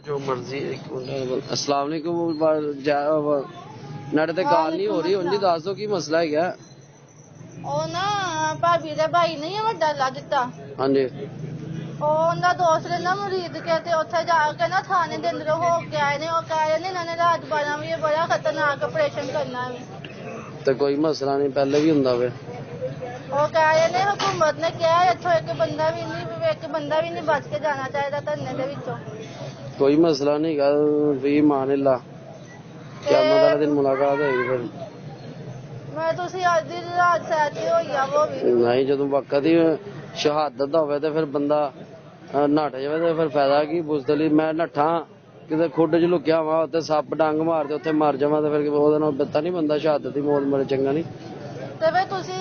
जो मर्जी अस्सलाम वालेकुम नाड़े ते गल नहीं हो रही उन्हें दस दो की मसला है ਉਹ ਨਾ ਭਾਬੀ ਦੇ ਭਾਈ ਨਹੀਂ ਵੱਡਾ ਲਾ ਦਿੱਤਾ हाँ जी ਉਹਦਾ ਦੋਸਤ ਨੇ ਨਾ ਮਰੀਦ ਕੇ ਤੇ ਉੱਥੇ ਜਾ ਕੇ ਨਾ ਥਾਣੇ ਦੇ ਅੰਦਰ ਹੋ ਕੇ ਆਏ ਨੇ ਉਹ ਕਹਿ ਰਹੇ ਨੇ ਇਹਨਾਂ ਨੇ ਰਾਤ 12 ਵਜੇ ਬੜਾ ਖਤਰਨਾਕ ਆਪਰੇਸ਼ਨ ਕਰਨਾ ਹੈ ਤੇ ਕੋਈ ਮਸਲਾ ਨਹੀਂ ਪਹਿਲੇ ਵੀ ਹੁੰਦਾ ਵੇ ਉਹ ਕਹਿ ਰਹੇ ਨੇ ਹਕੂਮਤ ਨੇ ਕਿਹਾ ਇੱਥੋਂ ਇੱਕ ਬੰਦਾ ਵੀ ਨਹੀਂ ਬਚ ਕੇ ਜਾਣਾ ਚਾਹੀਦਾ ਧਰਨੇ ਦੇ ਵਿੱਚੋਂ कोई मसला नहीं गा भी मान ला कियामत वाले दिन मुलाकात होगी फिर ਮੈਂ ਤੁਸੀਂ ਅੱਜ ਦੀ ਰਾਤ ਸੈਤੀ ਹੋਈ ਆ ਉਹ ਵੀ नहीं जो वक्त ही शहादत ਦਾ ਹੋਵੇ ਤੇ ਫਿਰ ਬੰਦਾ ਨੱਠ ਜਾਵੇ ਤੇ ਫਿਰ ਫਾਇਦਾ ਕੀ ਬੁਜ਼ਦਲੀ ਮੈਂ ਨੱਠਾਂ ਕਿਤੇ ਖੁੱਡ 'ਚ ਲੁਕਿਆ ਵਾ ਉੱਥੇ ਸੱਪ ਡੰਗ ਮਾਰਦੇ ਉੱਥੇ ਮਰ ਜਾਵਾਂ ਤੇ ਫਿਰ ਉਹਦੇ ਨਾਲ ਬੱਤਾ ਨਹੀਂ ਬੰਦਾ ਸ਼ਹਾਦਤ ਦੀ ਮੌਤ ਮਰੇ ਚੰਗਾ ਨਹੀਂ ਤੇ ਫਿਰ ਤੁਸੀਂ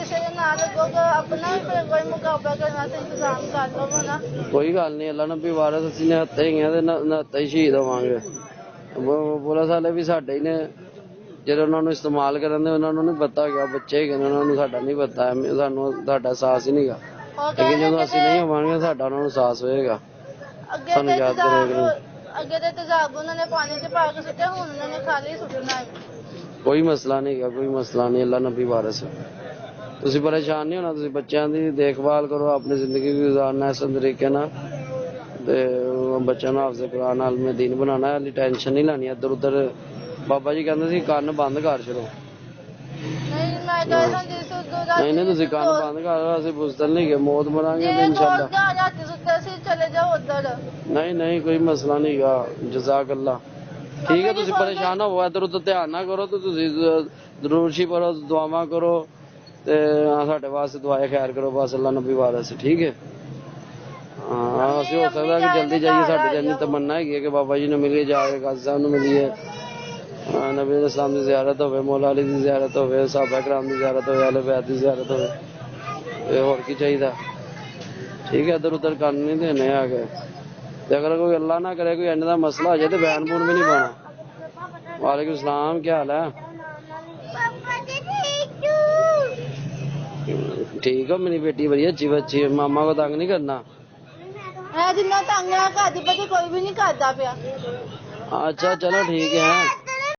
ਕਿਸੇ ਦੇ ਨਾਲ ਲੱਗੋਗੇ ਆਪਣਾ ਵੀ ਕੋਈ ਮੁਕਾਬਲਾ ਕਰਨਾ ਤੇ ਇੰਤਜ਼ਾਮ ਕਰ ਲਵੋ ਨਾ ਕੋਈ ਗੱਲ ਨਹੀਂ ਅੱਲਾ ਨਬੀ ਵਾਰਸ ਅਸੀਂ ਨੇ ਹੱਥੇ ਹੀ ਆ ਤੇ ਨਹੱਤੇ ਹੀ ਸ਼ਹੀਦ ਹੋਵਾਂਗੇ ਪੁਲਿਸ ਵਾਲੇ ਵੀ ਸਾਡੇ ਹੀ ਨੇ ਜਦੋਂ ਉਹਨਾਂ ਨੂੰ ਇਸਤੇਮਾਲ ਕਰਨ ਦੇ ਉਹਨਾਂ ਨੂੰ ਨਹੀਂ ਪਤਾ ਗਿਆ ਬੱਚੇ ਹੈਗੇ ਨੇ ਉਹਨਾਂ ਨੂੰ ਸਾਡਾ ਨਹੀਂ ਪਤਾ ਸਾਨੂੰ ਸਾਡਾ ਅਹਿਸਾਸ ਹੀ ਨਹੀਂਗਾ ਲੇਕਿਨ ਜਦੋਂ ਅਸੀਂ ਨਹੀਂ ਹੋਵਾਂਗੇ ਸਾਡਾ ਉਹਨਾਂ ਨੂੰ ਅਹਿਸਾਸ ਹੋਏਗਾ ਸਾਨੂੰ ਯਾਦ ਕਰੇਗਾ ਅੱਗੇ ਤੇ ਤੇਜ਼ਾਬ ਉਹਨਾਂ ਨੇ ਪਾਣੀ 'ਚ ਪਾ ਕੇ ਸੁੱਟਿਆ ਹੁਣ ਉਹਨਾਂ ਨੇ ਖਾਲੀ ਸੁੱਟਣਾ ਹੈ ਕੋਈ ਮਸਲਾ ਨਹੀਂ ਹੈਗਾ ਕੋਈ ਮਸਲਾ ਨਹੀਂ ਅੱਲਾ ਨਬੀ ਵਾਰਸ ਤੁਸੀਂ ਪਰੇਸ਼ਾਨ ਨਹੀਂ ਹੋਣਾ ਤੁਸੀਂ ਬੱਚਿਆਂ ਦੀ ਦੇਖਭਾਲ ਕਰੋ ਆਪਣੀ ਜ਼ਿੰਦਗੀ ਗੁਜ਼ਾਰਨਾ ਇਸ ਤਰੀਕੇ ਨਾਲ ਤੇ ਬੱਚਿਆਂ ਨੂੰ ਹਾਫਿਜ਼ ਕੁਰਾਨ ਨਾਲ ਮੈਂ ਦੀਨ ਬਣਾਉਣਾ ਹਾਲੀ ਟੈਨਸ਼ਨ ਨਹੀਂ ਲੈਣੀ ਇੱਧਰ ਉੱਧਰ ਬਾਬਾ ਜੀ ਕਹਿੰਦੇ ਸੀ ਕੰਨ ਬੰਦ ਕਰ ਛੱਡੋ ਨਹੀਂ ਤੁਸੀਂ ਕੰਨ ਬੰਦ ਕਰ ਅਸੀਂ ਬੁਜ਼ਦਲ ਨਹੀਂ ਗਏ ਮੌਤ ਮਰਾਂਗੇ ਤੇ ਇਨਸ਼ਾਅੱਲਾ ਨਹੀਂ ਕੋਈ ਮਸਲਾ ਨਹੀਂ ਗਾ ਜਜ਼ਾਕ ਅੱਲਾ ਠੀਕ ਹੈ ਤੁਸੀਂ ਪਰੇਸ਼ਾਨ ਹੋਵੋ ਇੱਧਰ ਉੱਧਰ ਧਿਆਨ ਨਾ ਕਰੋ ਤੇ ਤੁਸੀਂ ਦਰੂਦ ਪੜੋ ਦੁਆਵਾਂ ਕਰੋ ਤੇ ਸਾਡੇ ਵਾਸਤੇ ਦੁਆਏ ਖੈਰ ਕਰੋ ਬਸ ਅੱਲਾ ਨਬੀ ਵਾਰਸ ਠੀਕ ਹੈ ਹਾਂ ਅਸੀਂ ਹੋ ਸਕਦਾ ਕਿ ਜਲਦੀ ਜਾਈਏ ਸਾਡੇ ਤੇ ਇੰਨੀ ਤਮੰਨਾ ਹੈਗੀ ਹੈ ਕਿ ਬਾਬਾ ਜੀ ਨੂੰ ਮਿਲੀਏ ਜਾ ਕੇ ਗਾਜ਼ੀ ਸਾਹਿਬ ਨੂੰ ਮਿਲੀਏ नबी इस्लाम की ज़ियारत हो मौला अली की ज़ियारत हो साहबा कराम की ज़ियारत हो अहले बैत की ज़ियारत हो होर की चाहिए ठीक है इधर उधर कर नहीं देने आगे ते अगर कोई अल्लाह ना करे कोई इन्ने दा मसला हो जाए तो बैन बून भी नहीं पाना वालेकुम सलाम क्या हाल है ठीक हो मेरी बेटी बड़ी अच्छी बच्ची है मामा को तंग नहीं करना जिन्ना तंग कोई भी नहीं करता पिया अच्छा चलो ठीक है